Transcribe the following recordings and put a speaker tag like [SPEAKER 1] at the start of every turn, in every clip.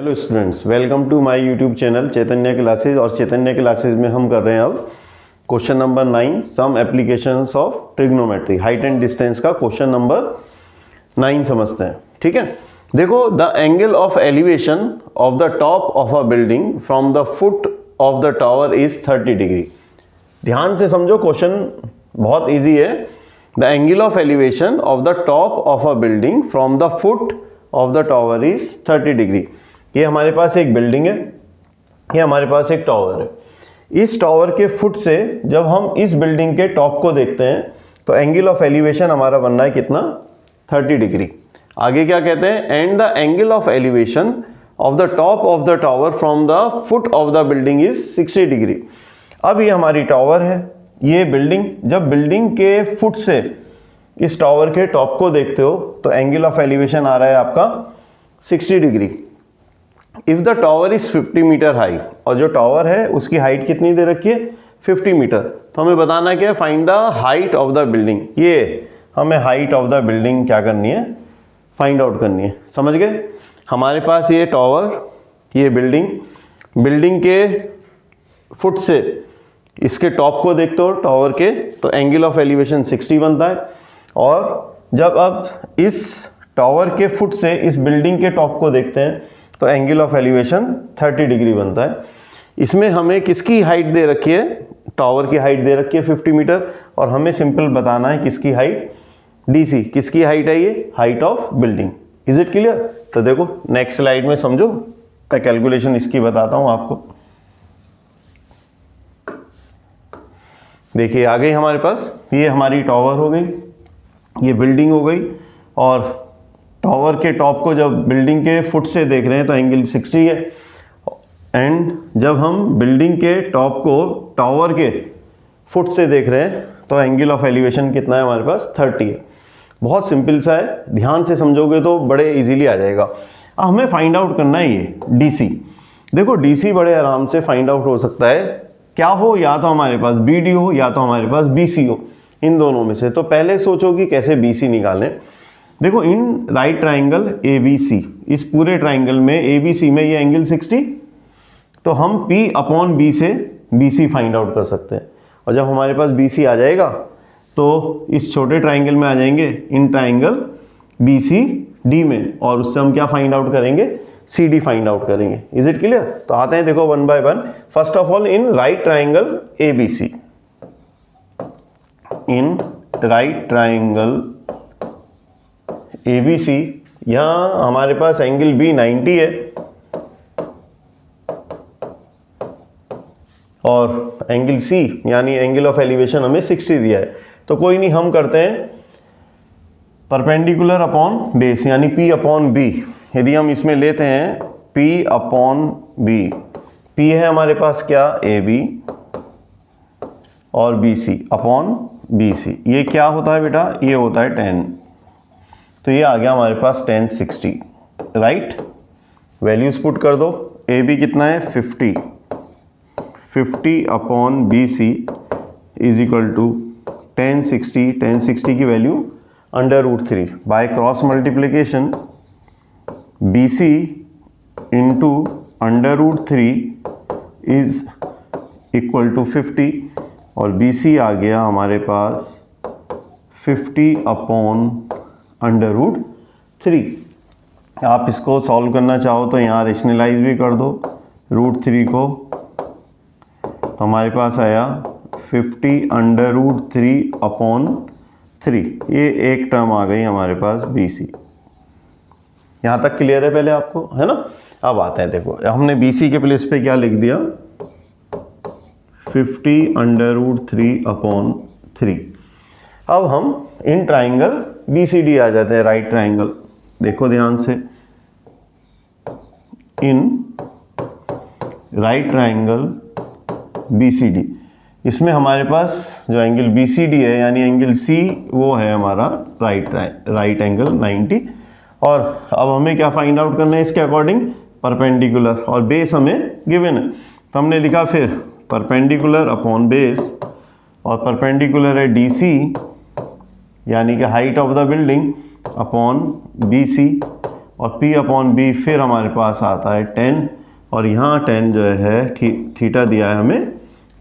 [SPEAKER 1] Hello students, welcome to my YouTube channel Chaitanya classes. और Chaitanya classes में हम कर रहे हैं अब question number 9 some applications of trigonometry. Height and distance का क्वेश्चन नंबर 9 समझते हैं। ठीक है, देखो, the angle of elevation of the top of a building from the foot of the tower is 30 degree. ध्यान से समझो, क्वेश्चन बहुत ईजी है। The angle of elevation of the top of a building from the foot of the tower is 30 degree. ये हमारे पास एक building है, ये हमारे पास एक टावर है। इस टावर के फुट से जब हम इस बिल्डिंग के टॉप को देखते हैं तो एंगल ऑफ एलिवेशन हमारा बनना है कितना, 30 डिग्री। आगे क्या कहते हैं, and the angle of elevation of the top of the tower from the foot of the building is 60 degree. अब ये हमारी टावर है, ये बिल्डिंग, जब बिल्डिंग के फुट से इस टावर के टॉप को देखते हो तो एंगल ऑफ एलिवेशन आ रहा है आपका 60 degree. If the tower is 50 metre high, और जो टावर है उसकी हाइट कितनी दे रखी है, 50 मीटर। तो हमें बताना क्या है, find the height of the building. ये हमें हाइट ऑफ द बिल्डिंग क्या करनी है, फाइंड आउट करनी है। समझ गए, हमारे पास ये टावर, ये बिल्डिंग, बिल्डिंग के फुट से इसके टॉप को देखते हो टावर के तो एंगल ऑफ एलिवेशन 60 बनता है। और जब अब इस टावर के फुट से इस बिल्डिंग के टॉप को देखते हैं तो एंगल ऑफ एलिवेशन 30 डिग्री बनता है। इसमें हमें किसकी हाइट दे रखी है, टावर की हाइट दे रखी है 50 मीटर, और हमें सिंपल बताना है किसकी हाइट, डीसी। किसकी हाइट है ये, height of building. Is it clear? तो देखो नेक्स्ट स्लाइड में समझो, मैं कैलकुलेशन इसकी बताता हूँ आपको। देखिए आ गई हमारे पास, ये हमारी टावर हो गई, ये बिल्डिंग हो गई, और टावर के टॉप को जब बिल्डिंग के फुट से देख रहे हैं तो एंगल 60 है। एंड जब हम बिल्डिंग के टॉप को टावर के फुट से देख रहे हैं तो एंगल ऑफ एलिवेशन कितना है हमारे पास, 30 है। बहुत सिंपल सा है, ध्यान से समझोगे तो बड़े इजीली आ जाएगा। अब हमें फाइंड आउट करना है ये डीसी। देखो डीसी बड़े आराम से फाइंड आउट हो सकता है, क्या हो, या तो हमारे पास बीडी हो या तो हमारे पास बीसी हो, इन दोनों में से। तो पहले सोचो कि कैसे बीसी निकालें। देखो इन राइट ट्राइंगल एबीसी, इस पूरे ट्राइंगल में एबीसी में ये एंगल 60, तो हम P अपॉन बी से बीसी फाइंड आउट कर सकते हैं। और जब हमारे पास बीसी आ जाएगा तो इस छोटे ट्राइंगल में आ जाएंगे इन ट्राइंगल बीसी डी में, और उससे हम क्या फाइंड आउट करेंगे, CD फाइंड आउट करेंगे। Is it clear? तो आते हैं देखो one by one. First of all in right triangle ABC, in right triangle ABC, यहां हमारे पास एंगल B 90 है और एंगल C यानी एंगल ऑफ एलिवेशन हमें 60 दिया है। तो कोई नहीं, हम करते हैं परपेंडिकुलर अपॉन बेस यानी P अपॉन B। यदि हम इसमें लेते हैं P अपॉन B, P है हमारे पास क्या, AB, और BC अपॉन BC। ये क्या होता है बेटा, ये होता है 10। तो ये आ गया हमारे पास 10 60, राइट। वैल्यूज पुट कर दो, ए बी कितना है 50 upon B C is equal to 10 60 की value √3 by cross multiplication B C into √3 is equal to 50, और बी सी आ गया हमारे पास 50 अपॉन √3। आप इसको सॉल्व करना चाहो तो यहाँ रेशनलाइज भी कर दो √3 को, तो हमारे पास आया 50 √3 अपॉन 3। ये एक टर्म आ गई हमारे पास BC। यहाँ तक क्लियर है पहले आपको, है ना? अब आते हैं, देखो हमने BC के प्लेस पे क्या लिख दिया, 50 √3 अपॉन 3। अब हम इन ट्राइंगल BCD आ जाते हैं, राइट ट्राइंगल। देखो ध्यान से, इन राइट ट्राइंगल BCD, इसमें हमारे पास जो एंगल BCD है यानी एंगल C, वो है हमारा राइट एंगल 90। और अब हमें क्या फाइंड आउट करना है इसके अकॉर्डिंग, परपेंडिकुलर, और बेस हमें गिवन है। तो हमने लिखा फिर परपेंडिकुलर अपॉन बेस, और परपेंडिकुलर है DC यानी कि height of the building upon BC, और P अपॉन बी फिर हमारे पास आता है 10, और यहाँ 10 जो है थीटा दिया है हमें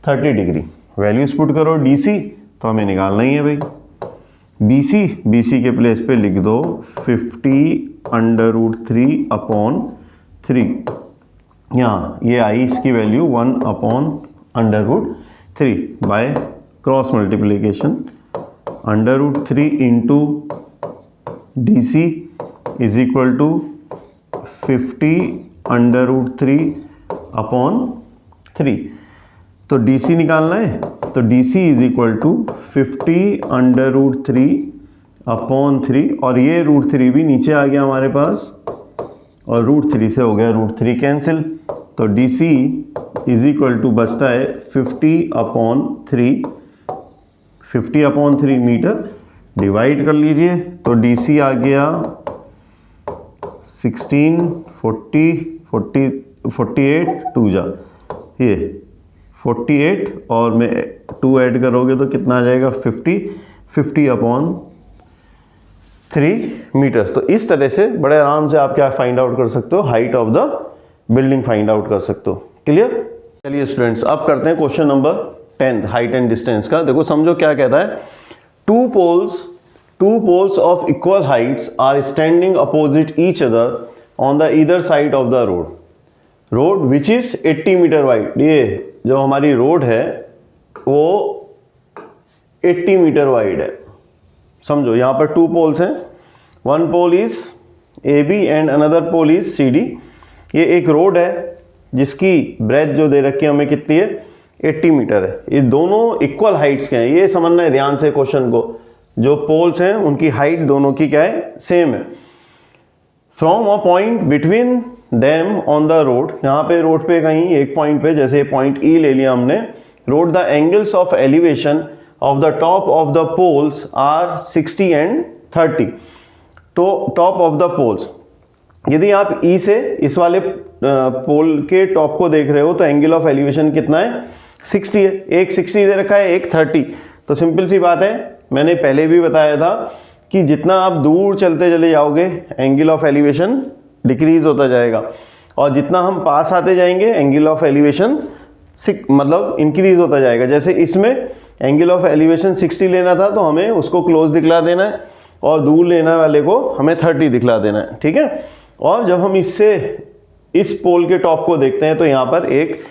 [SPEAKER 1] 30 डिग्री। वैल्यूज पुट करो DC, तो हमें निकालना ही है भाई। BC के प्लेस पे लिख दो 50√3 अपॉन 3। यहाँ ये आई इसकी value 1/√3 by cross multiplication √3 into DC is equal to 50√3 upon 3। तो DC निकालना है, तो DC is equal to 50√3 upon 3, और ये √3 भी नीचे आ गया हमारे पास, और √3 से हो गया √3 कैंसिल। तो DC इज इक्वल टू बचता है 50/3, 50/3 मीटर। डिवाइड कर लीजिए, तो DC आ गया 16, 48 2 जा ये 48, और में 2 ऐड करोगे तो कितना आ जाएगा 50/3 मीटर्स। तो इस तरह से बड़े आराम से आप क्या फाइंड आउट कर सकते हो, height of the building find out कर सकते हो। क्लियर? चलिए स्टूडेंट्स, अब करते हैं question number 10 height and distance का। देखो समझो क्या कहता है, two poles of equal heights are standing opposite each other on the either side of the road which is 80 metre wide. ये जो हमारी रोड है वो 80 मीटर वाइड है। समझो यहाँ पर 2 पोल्स हैं, one pole is AB and another pole is CD। ये एक रोड है जिसकी ब्रेथ जो दे रखी है हमें कितनी है, 80 मीटर है। ये दोनों इक्वल हाइट्स के हैं, ये समझना है ध्यान से क्वेश्चन को। जो पोल्स हैं उनकी हाइट दोनों की क्या है, सेम है। From a point between them on the road, यहाँ पे रोड पे कहीं एक पॉइंट पे, जैसे पॉइंट E ले लिया हमने, road the angles of elevation of the top of the poles are 60 and 30। तो टॉप ऑफ द पोल्स, यदि आप E से इस वाले पोल के टॉप को देख रहे हो तो एंगल ऑफ एलिवेशन कितना है, 60 है। एक 60 दे रखा है, एक 30। तो सिंपल सी बात है, मैंने पहले भी बताया था कि जितना आप दूर चलते चले जाओगे एंगल ऑफ एलिवेशन डिक्रीज होता जाएगा, और जितना हम पास आते जाएंगे एंगल ऑफ एलिवेशन मतलब इंक्रीज होता जाएगा। जैसे इसमें एंगल ऑफ एलिवेशन 60 लेना था तो हमें उसको क्लोज दिखला देना है, और दूर लेने वाले को हमें 30 दिखला देना है, ठीक है। और जब हम इससे इस पोल के टॉप को देखते हैं तो यहाँ पर एक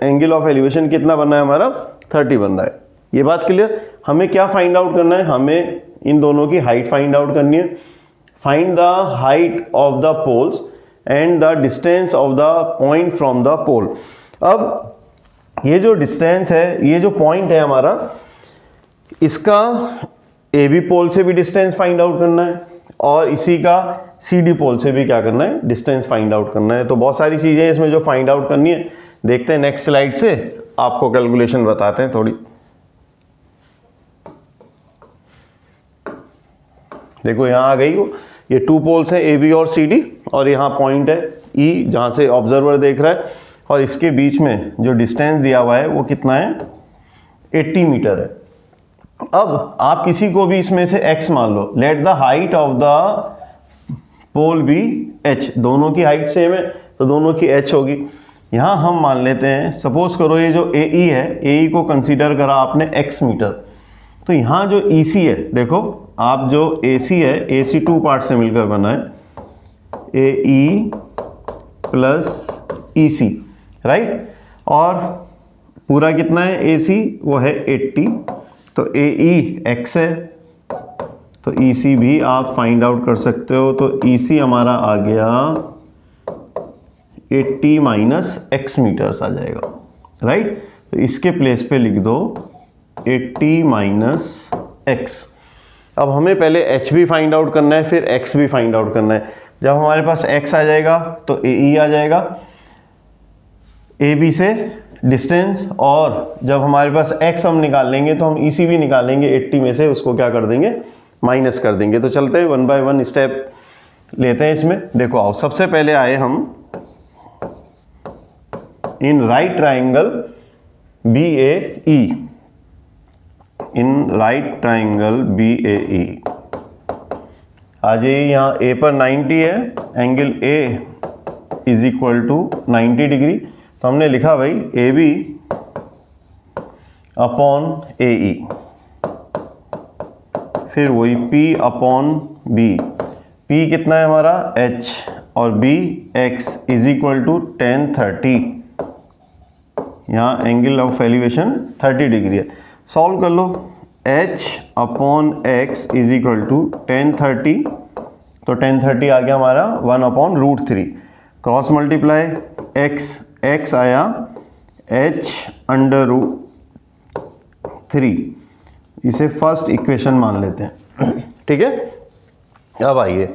[SPEAKER 1] एंगल ऑफ एलिवेशन कितना बनना है हमारा, 30 बनना है। ये बात क्लियर? हमें क्या फाइंड आउट करना है, हमें इन दोनों की हाइट फाइंड आउट करनी है। Find the height of the poles and the distance of the point from the pole. अब ये जो डिस्टेंस है, ये जो पॉइंट है हमारा, इसका AB पोल से भी डिस्टेंस फाइंड आउट करना है, और इसी का CD पोल से भी क्या करना है, डिस्टेंस फाइंड आउट करना है। तो बहुत सारी चीज़ें इसमें जो फाइंड आउट करनी है, देखते हैं नेक्स्ट स्लाइड से आपको कैलकुलेशन बताते हैं थोड़ी। देखो यहाँ आ गई हो, ये 2 पोल्स हैं AB और CD, और यहाँ पॉइंट है E जहाँ से ऑब्जर्वर देख रहा है, और इसके बीच में जो डिस्टेंस दिया हुआ है वो कितना है, 80 मीटर है। अब आप किसी को भी इसमें से x मान लो, let the height of the pole be h। दोनों की हाइट सेम है तो दोनों की h होगी। यहाँ हम मान लेते हैं, सपोज करो ये जो AE है, AE को कंसीडर करा आपने x मीटर, तो यहाँ जो EC है, देखो आप जो AC है, AC 2 पार्ट से मिलकर बना है, AE प्लस EC, राइट। और पूरा कितना है AC, वो है 80, तो AE x है, तो EC भी आप फाइंड आउट कर सकते हो। तो EC हमारा आ गया 80 माइनस x मीटर्स आ जाएगा, राइट। तो इसके प्लेस पे लिख दो 80 माइनस x। अब हमें पहले h भी फाइंड आउट करना है, फिर x भी फाइंड आउट करना है। जब हमारे पास x आ जाएगा तो AE आ जाएगा, AB से डिस्टेंस, और जब हमारे पास x हम निकाल लेंगे तो हम EC भी निकालेंगे, 80 में से उसको क्या कर देंगे, माइनस कर देंगे। तो चलते हैं 1 बाय 1 स्टेप लेते हैं इसमें। देखो आओ, सबसे पहले आए हम in right triangle BAE, in right triangle BAE। आ जाइए यहाँ ए पर 90 है, angle A is equal to 90 degree. तो हमने लिखा भाई ए बी अपॉन ए ई, फिर वही P अपॉन बी। P कितना है हमारा H और B X is equal to 1030। यहाँ एंगल ऑफ एलिवेशन 30 डिग्री है। सॉल्व कर लो। H upon X is equal to 1030, तो 1030 आ गया हमारा 1 अपॉन √3। क्रॉस मल्टीप्लाई x आया H अंडर √3। इसे फर्स्ट इक्वेशन मान लेते हैं, ठीक है। अब आइए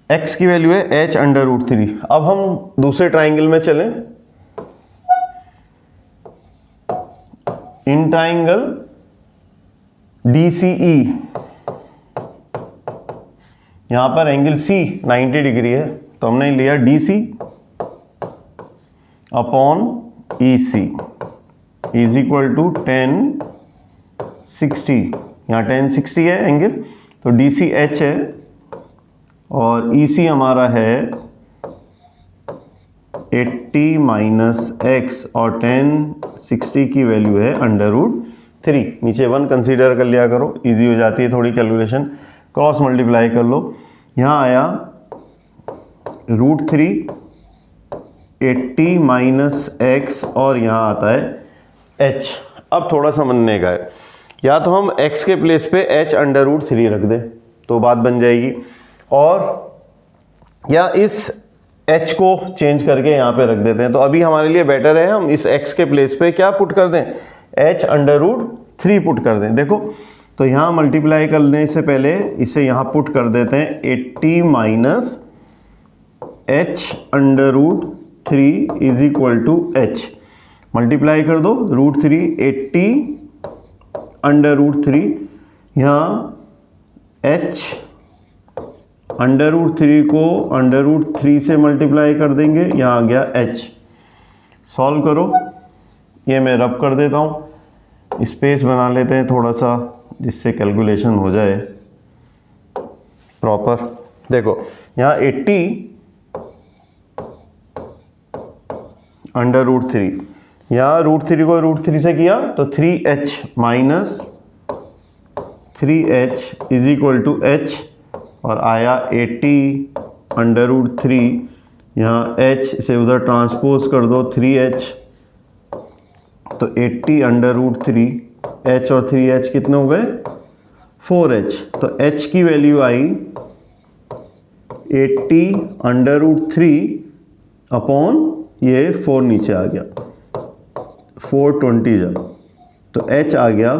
[SPEAKER 1] x की वैल्यू है H अंडर √3। अब हम दूसरे ट्राइंगल में चलें। इन ट्राइंगल DCE, यहां पर एंगल C 90 डिग्री है, तो हमने लिया DC upon EC is equal to 1060। यहाँ 1060 है एंगल, तो DC H है और EC हमारा है 80 माइनस x और 1060 की वैल्यू है अंडर √3। नीचे 1 कंसीडर कर लिया करो, इजी हो जाती है थोड़ी कैलकुलेशन। क्रॉस मल्टीप्लाई कर लो। यहाँ आया √3 80 माइनस x और यहाँ आता है h। अब थोड़ा समझने का है, या तो हम x के प्लेस पे h अंडर √3 रख दें तो बात बन जाएगी, और या इस h को चेंज करके यहाँ पे रख देते हैं। तो अभी हमारे लिए बेटर है हम इस x के प्लेस पे क्या पुट कर दें, h अंडर √3 पुट कर दें। देखो तो यहाँ मल्टीप्लाई करने से पहले इसे यहाँ पुट कर देते हैं 80 minus h under √3 is equal to h। Multiply कर दो √3 80 अंडर √3, यहाँ h अंडर √3 को अंडर √3 से मल्टीप्लाई कर देंगे, यहाँ आ गया h। सॉल्व करो। ये मैं रब कर देता हूँ, स्पेस बना लेते हैं थोड़ा सा जिससे कैलकुलेशन हो जाए प्रॉपर। देखो यहाँ 80 अंडर √3, यहाँ √3 को √3 से किया तो 3h minus 3h is equal to h, और आया 80 अंडर √3। यहाँ h से उधर ट्रांसपोज कर दो 3h, तो 80 अंडर √3, h और 3h कितने हो गए 4h। तो h की वैल्यू आई 80 अंडर √3 अपॉन ये 4 नीचे आ गया 420 जब, तो h आ गया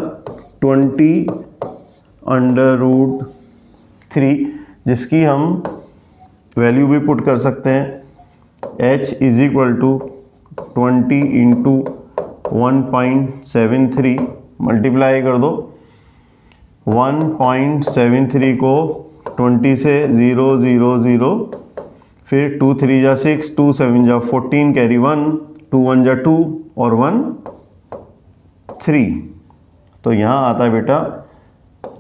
[SPEAKER 1] 20 अंडर √3, जिसकी हम वैल्यू भी पुट कर सकते हैं। h is equal to 20 into 1.73, multiply कर दो 1.73 को 20 से 0 0 0, फिर 2 3 जा 6, 2 7 जा 14, कैरी 1, 2 1 जा 2 और 1 3। तो यहाँ आता है बेटा,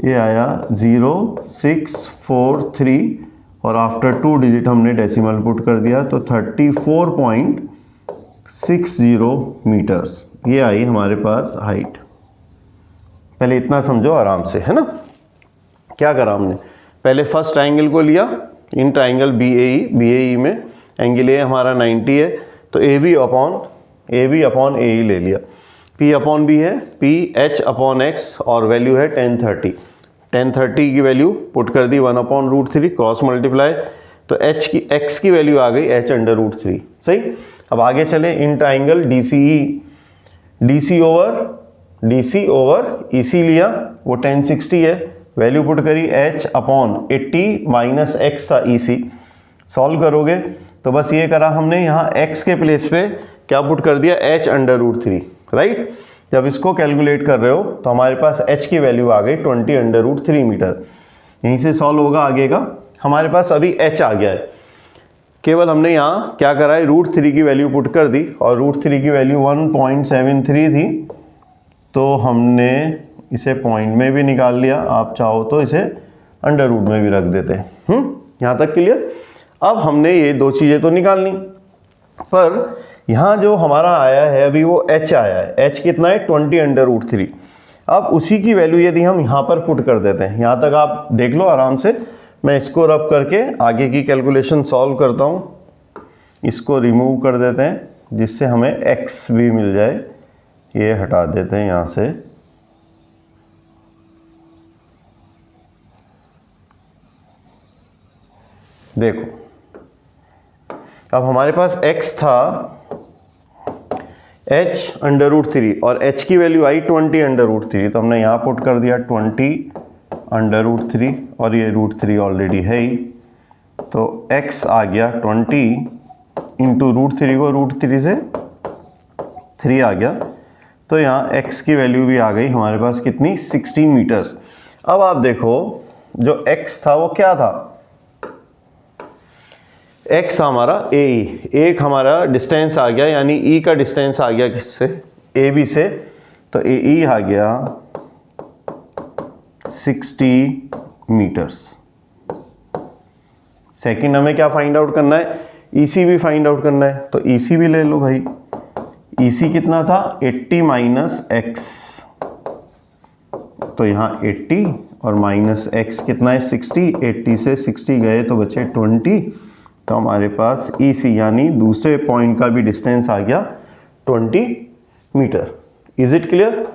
[SPEAKER 1] ये आया 0643, और आफ्टर 2 डिजिट हमने डेसिमल पुट कर दिया तो 34.60 मीटर्स ये आई हमारे पास हाइट। पहले इतना समझो आराम से, है ना। क्या करा हमने, पहले फर्स्ट ट्राइंगल को लिया, इन ट्राइंगल BAE में एंगल ए हमारा 90 है, तो AB अपॉन AE ले लिया। P अपॉन B है, PH अपॉन X और वैल्यू है 1030 की वैल्यू पुट कर दी 1 अपॉन √3, क्रॉस मल्टीप्लाई, तो X की वैल्यू आ गई H अंडर √3। सही। अब आगे चले, in triangle DCE, DC over EC लिया, वो 1060 है, वैल्यू पुट करी H अपॉन 80 माइनस x था EC। सॉल्व करोगे तो बस ये करा हमने, यहाँ x के प्लेस पे क्या पुट कर दिया H अंडर √3, राइट। जब इसको कैलकुलेट कर रहे हो तो हमारे पास h की वैल्यू आ गई 20 अंडर √3 मीटर। यहीं से सॉल्व होगा आगे का। हमारे पास अभी h आ गया है, केवल हमने यहाँ क्या करा है √3 की वैल्यू पुट कर दी, और √3 की वैल्यू 1.73 थी, तो हमने इसे पॉइंट में भी निकाल लिया। आप चाहो तो इसे अंडर रूट में भी रख देते हैं। यहाँ तक क्लियर। अब हमने ये दो चीज़ें तो निकालनी, पर यहाँ जो हमारा आया है अभी वो h आया है। h कितना है 20 अंडर रूट 3। अब उसी की वैल्यू यदि हम यहाँ पर पुट कर देते हैं, यहाँ तक आप देख लो आराम से, मैं इसको रब करके आगे की कैलकुलेशन सॉल्व करता हूँ। इसको रिमूव कर देते हैं जिससे हमें x भी मिल जाए, ये हटा देते हैं यहाँ से। देखो अब हमारे पास x था h अंडर रूट 3 और h की वैल्यू आई 20 अंडर रूट 3, तो हमने यहाँ पुट कर दिया 20 अंडर रूट 3 और ये रूट 3 ऑलरेडी है ही, तो x आ गया 20 इंटू रूट 3 को रूट 3 से 3 आ गया, तो यहाँ x की वैल्यू भी आ गई हमारे पास कितनी 16 मीटर्स। अब आप देखो जो x था वो क्या था, x हमारा AE, एक हमारा डिस्टेंस आ गया, यानी E का डिस्टेंस आ गया किससे, AB से, तो AE आ गया 60 मीटर्स। सेकंड हमें क्या फाइंड आउट करना है, EC भी फाइंड आउट करना है, तो EC भी ले लो भाई। EC कितना था 80 माइनस x, तो यहाँ 80 और माइनस x कितना है 60, 80 से 60 गए तो बचे 20, तो हमारे पास EC यानी दूसरे पॉइंट का भी डिस्टेंस आ गया 20 मीटर। Is it clear.